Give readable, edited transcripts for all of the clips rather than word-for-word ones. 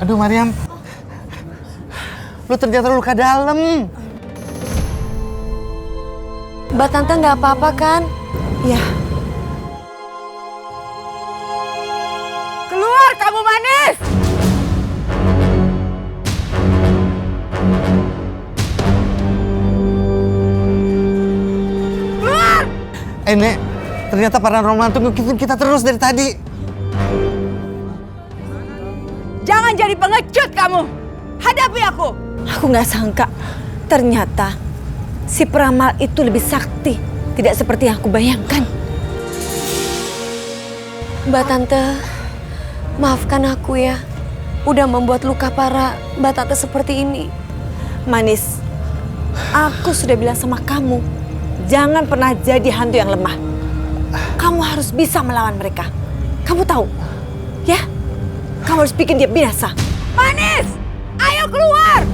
Aduh Mariam, lu ternyata luka dalam. Mbak Tante nggak apa-apa kan? Ya. Keluar kamu manis! Keluar! Nek, ternyata paranormal tuh ngikutin kita terus dari tadi. Jangan jadi pengecut kamu! Hadapi aku! Aku nggak sangka, ternyata si peramal itu lebih sakti. Tidak seperti yang aku bayangkan. Mbak Tante, maafkan aku ya. Udah membuat luka parah Mbak Tante seperti ini. Manis, aku sudah bilang sama kamu, jangan pernah jadi hantu yang lemah. Kamu harus bisa melawan mereka. Kamu tahu, ya? Kamu harus bikin dia binasa. Manis! Ayo keluar!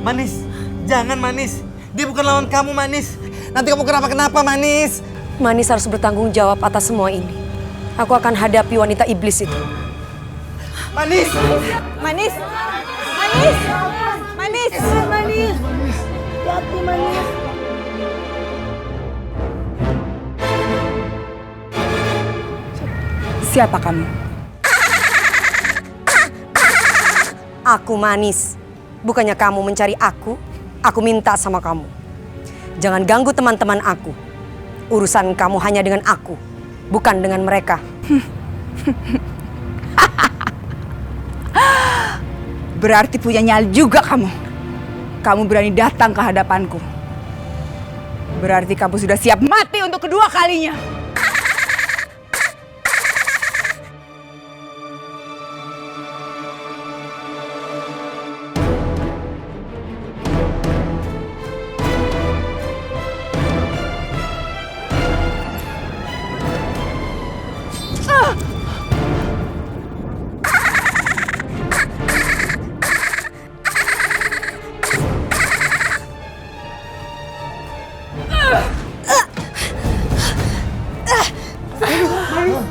Manis, jangan Manis. Dia bukan lawan kamu Manis. Nanti kamu kenapa-kenapa Manis. Manis harus bertanggung jawab atas semua ini. Aku akan hadapi wanita iblis itu. Manis! Manis! Manis! Manis! Manis! Hati manis! Siapa kamu? Aku Manis. Bukannya kamu mencari aku minta sama kamu. Jangan ganggu teman-teman aku. Urusan kamu hanya dengan aku, bukan dengan mereka. Berarti punya nyali juga kamu. Kamu berani datang ke hadapanku. Berarti kamu sudah siap mati untuk kedua kalinya.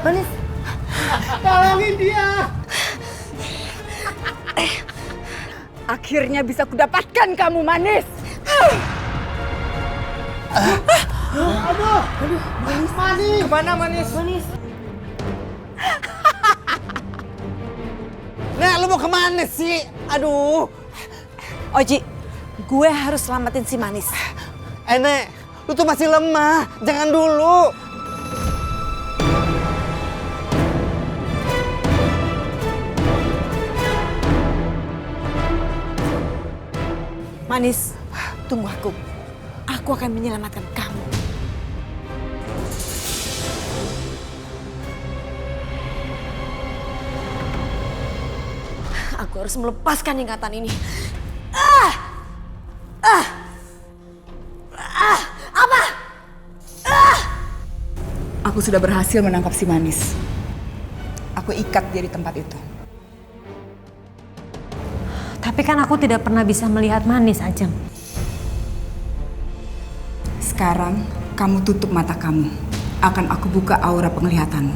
Manis, tolongin dia. Akhirnya bisa kudapatkan kamu Manis. Aduh, Manis. Kemana Manis? Nek, lu mau kemana sih? Aduh. Oji, gue harus selamatin si Manis. Nek, lu tuh masih lemah. Jangan dulu. Manis, tunggu aku. Aku akan menyelamatkan kamu. Aku harus melepaskan ingatan ini. Aku sudah berhasil menangkap si Manis. Aku ikat dia di tempat itu. Tapi kan aku tidak pernah bisa melihat Manis, Ajeng. Sekarang kamu tutup mata kamu. Akan aku buka aura penglihatanmu.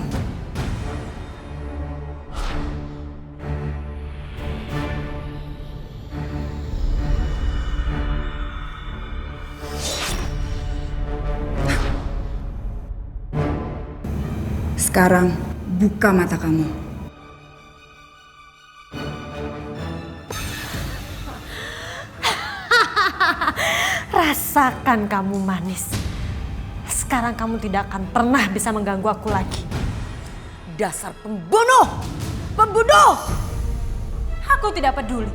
Sekarang buka mata kamu. Rasakan kamu Manis. Sekarang kamu tidak akan pernah bisa mengganggu aku lagi. Dasar pembunuh! Pembunuh! Aku tidak peduli.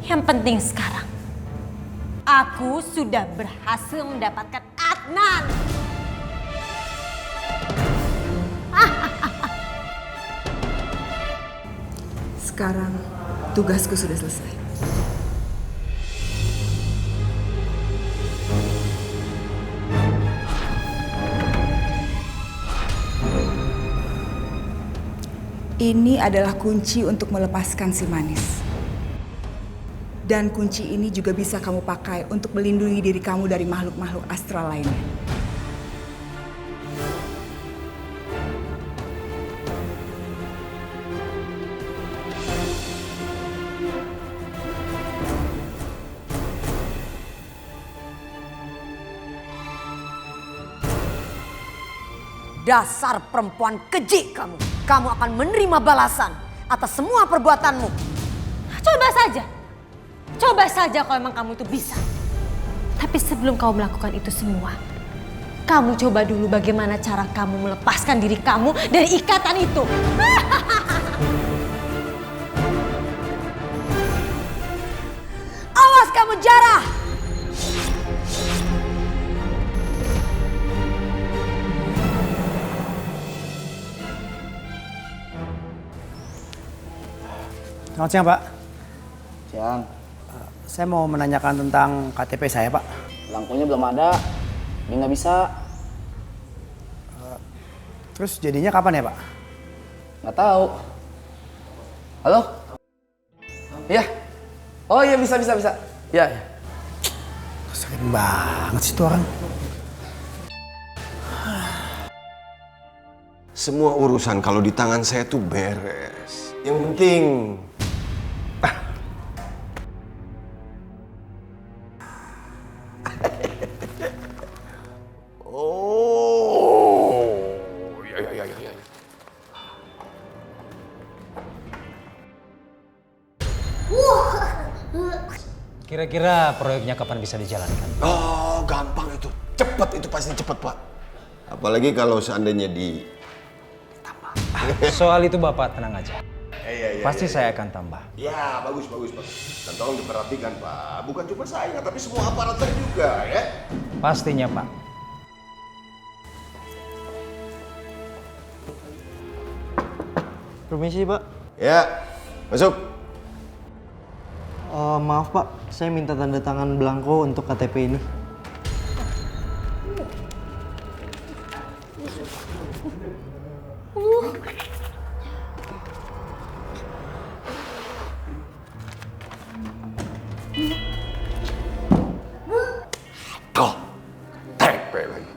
Yang penting sekarang, aku sudah berhasil mendapatkan Adnan. Sekarang tugasku sudah selesai. Ini adalah kunci untuk melepaskan si Manis. Dan kunci ini juga bisa kamu pakai untuk melindungi diri kamu dari makhluk-makhluk astral lainnya. Dasar perempuan keji kamu. Kamu akan menerima balasan atas semua perbuatanmu. Coba saja. Coba saja kalau emang kamu itu bisa. Tapi sebelum kamu melakukan itu semua, kamu coba dulu bagaimana cara kamu melepaskan diri kamu dari ikatan itu. Awas kamu, Jara! Selamat siang, Pak. Siang, Saya mau menanyakan tentang KTP saya, Pak. belangkonya belum ada. Dia nggak bisa. Terus jadinya kapan ya, Pak? Nggak tahu. Halo? Iya. Oh iya, bisa. Iya. Sakit banget sih tuh orang. Semua urusan kalau di tangan saya tuh beres. Yang penting oh, ya. Kira-kira proyeknya kapan bisa dijalankan? Oh, gampang itu. Cepat itu pasti cepat, Pak. Apalagi kalau seandainya di Soal itu Bapak tenang aja. Pasti saya akan tambah. Ya, bagus. Dan tolong diperhatikan, Pak. Bukan cuma saya, tapi semua aparat saya juga, ya. Pastinya, Pak. Permisi, Pak. Ya, masuk. Maaf, Pak. Saya minta tanda tangan belangko untuk KTP ini.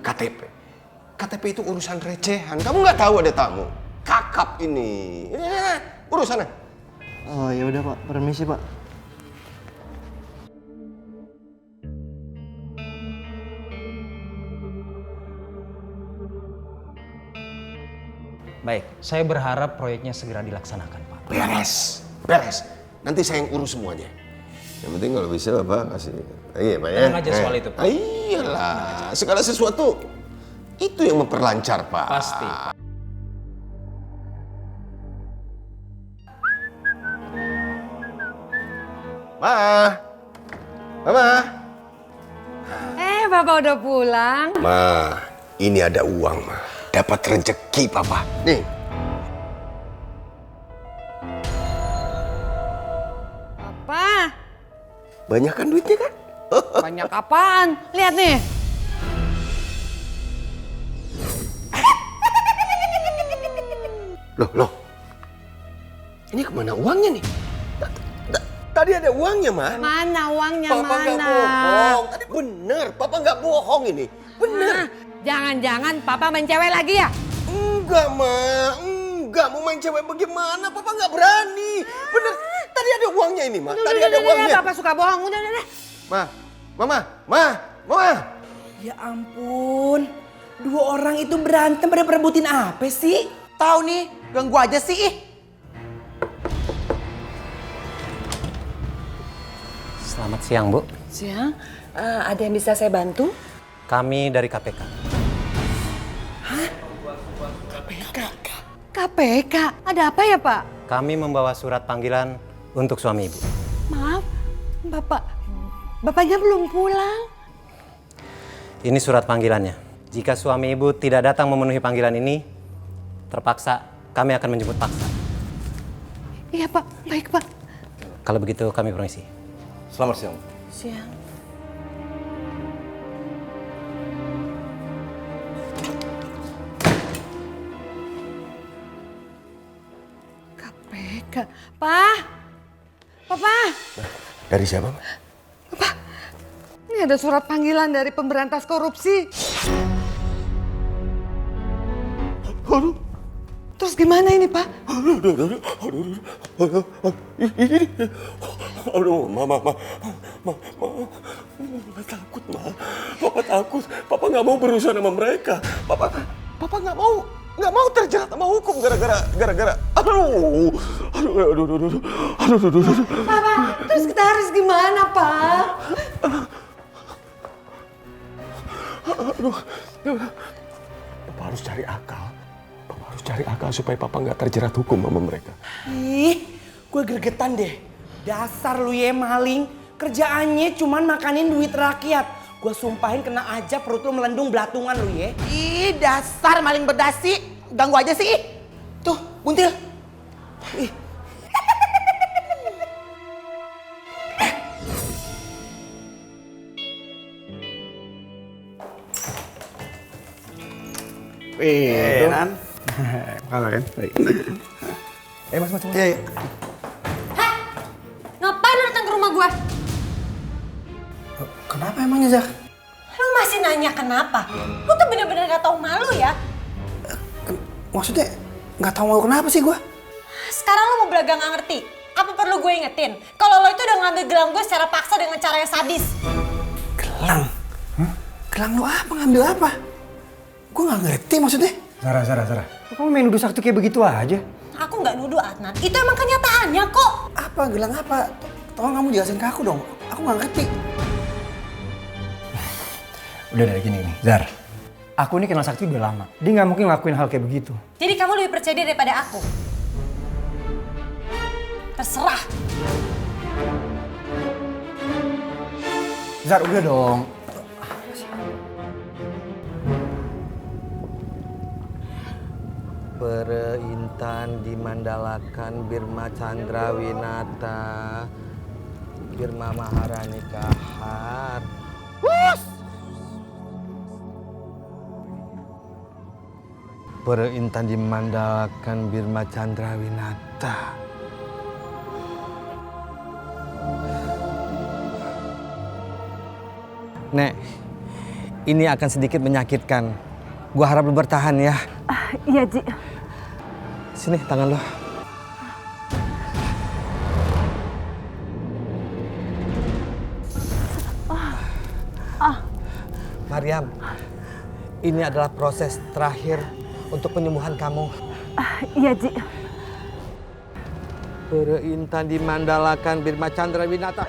KTP. KTP itu urusan recehan. Kamu nggak tahu ada tamu. Kakap ini. Urusannya. Oh, ya udah, Pak. Permisi, Pak. Baik, saya berharap proyeknya segera dilaksanakan, Pak. Beres. Nanti saya yang urus semuanya. Yang penting kalau bisa Bapak kasih. Iya, Pak ya. Tenang aja soal itu, Pak. Iyalah, segala sesuatu itu yang memperlancar, Pak. Pasti. Mama. Bapak udah pulang. Ma, ini ada uang, Ma. Dapat rezeki, Papa. Nih. Apa? Banyak kan duitnya kan? Banyak apaan? Lihat nih. Loh. Ini kemana uangnya nih? Tadi ada uangnya, Ma. Mana uangnya, Papa nggak bohong. Tadi bener. Papa nggak bohong ini. Bener. Jangan-jangan Papa main cewek lagi ya? Enggak, Ma. Enggak. Mau main cewek bagaimana? Papa nggak berani. Bener. Tadi ada uangnya ini, Ma. Tadi ada uangnya. Papa suka bohong. Udah. Mama. Ya ampun, dua orang itu berantem pada perebutin apa sih? Tahu nih, ganggu aja sih. Selamat siang, Bu. Siang, ada yang bisa saya bantu? Kami dari KPK. KPK? Ada apa ya, Pak? Kami membawa surat panggilan untuk suami Ibu. Maaf, Bapaknya belum pulang. Ini surat panggilannya. Jika suami Ibu tidak datang memenuhi panggilan ini, terpaksa kami akan menjemput paksa. Iya, Pak. Baik, Pak. Kalau begitu kami permisi. Selamat siang. Siang. KPK. Papa. Dari siapa, Ma? Ini ada surat panggilan dari pemberantas korupsi. Aduh. Terus gimana ini, Pak? Aduh, Mama takut, Ma. Papa takut. Papa nggak mau berurusan sama mereka. Papa Papa nggak mau terjerat sama hukum gara-gara. Aduh. Papa, terus kita harus gimana, Pak? Papa harus cari akal. Papa harus cari akal supaya Papa nggak terjerat hukum sama mereka. Ih, gue gregetan deh. Dasar lu ya maling. Kerjaannya cuman makanin duit rakyat. Gue sumpahin kena aja perut lu melendung belatungan lu ya. Ih, dasar maling berdasi. Ganggu aja sih. Tuh, buntil. Ih. Nan. Kalah kan? Baik. Mas. Iya. Ngapain lu datang ke rumah gue? Kenapa emangnya, Zah? Lu masih nanya kenapa? Lu tuh bener-bener gak tau malu ya? Maksudnya nggak tahu mau kenapa sih gue? Sekarang lu mau belagang gak ngerti? Apa perlu gue ingetin? Kalau lo itu udah ngambil gelang gue secara paksa dengan cara yang sadis. Gelang? Gelang lu apa? Ngambil apa? Gue nggak ngerti maksudnya. Sarah. Kamu main nuduh Sakti kayak begitu aja? Aku nggak nuduh, Adnan. Itu emang kenyataannya kok. Apa? Gelang apa? Tolong kamu jelasin ke aku dong. Aku nggak ngerti. Udah dari gini nih, Zar. Aku ini kenal Sakti udah lama. Dia nggak mungkin ngelakuin hal kayak begitu. Jadi kamu lebih percaya dia daripada aku? Terserah. Zar, udah dong. Berintan di Mandalakan Birma Chandrawinata, Birma Maharani Kahar. Berintan di Mandalakan Birma Chandrawinata. Nek, ini akan sedikit menyakitkan. Gua harap lu bertahan ya. Iya, Ji. Sini tangan lo. Mariam, ini adalah proses terakhir untuk penyembuhan kamu. Iya, Ji. Berintan di Mandalakan Birma Chandrawinata.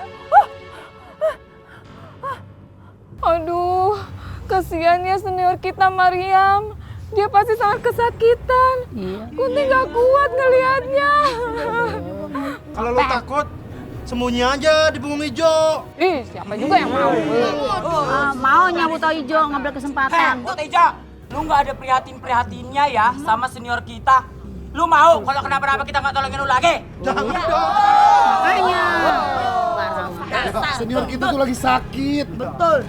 Aduh, kasihan ya senior kita Mariam. Dia pasti sangat kesakitan. Kunti gak kuat ngelihatnya. Kalau lo takut, sembunyi aja di punggung hijau. Ih, siapa juga yang mau? Mau nyambut hijau ngambil kesempatan. Teja, lu nggak ada prihatin-prihatinnya ya sama senior kita. Lu mau kalau kenapa-napa kita nggak tolongin lu lagi? Jangan dong. Makanya. Senior kita tuh lagi sakit. Betul.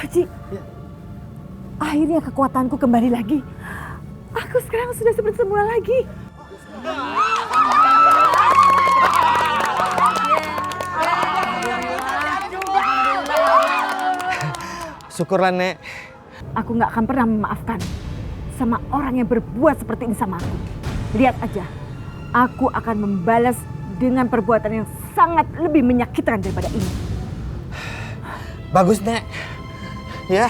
Haji, akhirnya kekuatanku kembali lagi. Aku sekarang sudah seperti semula lagi. Syukurlah, Nek. Aku nggak akan pernah memaafkan sama orang yang berbuat seperti ini sama aku. Lihat aja, aku akan membalas dengan perbuatan yang sangat lebih menyakitkan daripada ini. Bagus, Nek. Ya.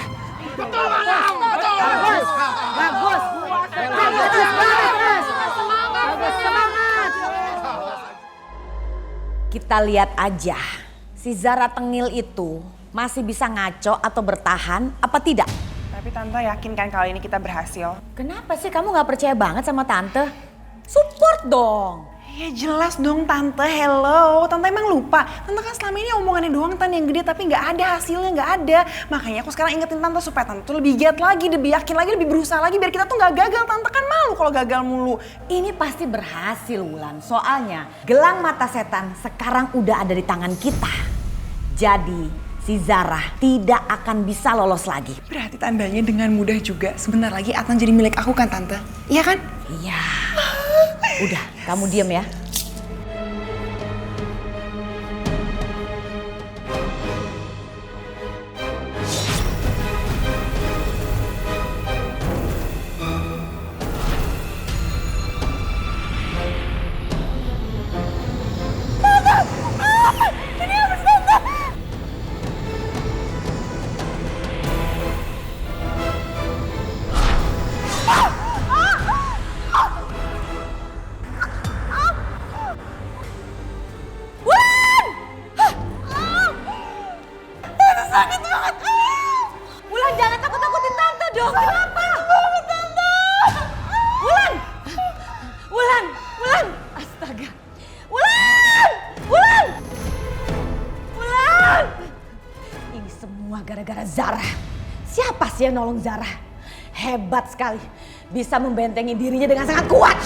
Kita lihat aja, si Zara Tengil itu masih bisa ngaco atau bertahan apa tidak? Tapi Tante yakin kan kali ini kita berhasil? Kenapa sih kamu gak percaya banget sama Tante? Support dong. Ya jelas dong Tante, hello. Tante emang lupa. Tante kan selama ini omongannya doang Tante yang gede tapi nggak ada hasilnya, nggak ada. Makanya aku sekarang ingetin Tante supaya Tante tuh lebih giat lagi, lebih yakin lagi, lebih berusaha lagi biar kita tuh nggak gagal. Tante kan malu kalau gagal mulu. Ini pasti berhasil Wulan. Soalnya gelang mata setan sekarang udah ada di tangan kita. Jadi si Zara tidak akan bisa lolos lagi. Berarti tandanya dengan mudah juga sebentar lagi Adnan jadi milik aku kan Tante? Iya kan? Iya. Udah, kamu diam ya. gara-gara Zara. Siapa sih yang nolong Zara? Hebat sekali, bisa membentengi dirinya dengan sangat kuat.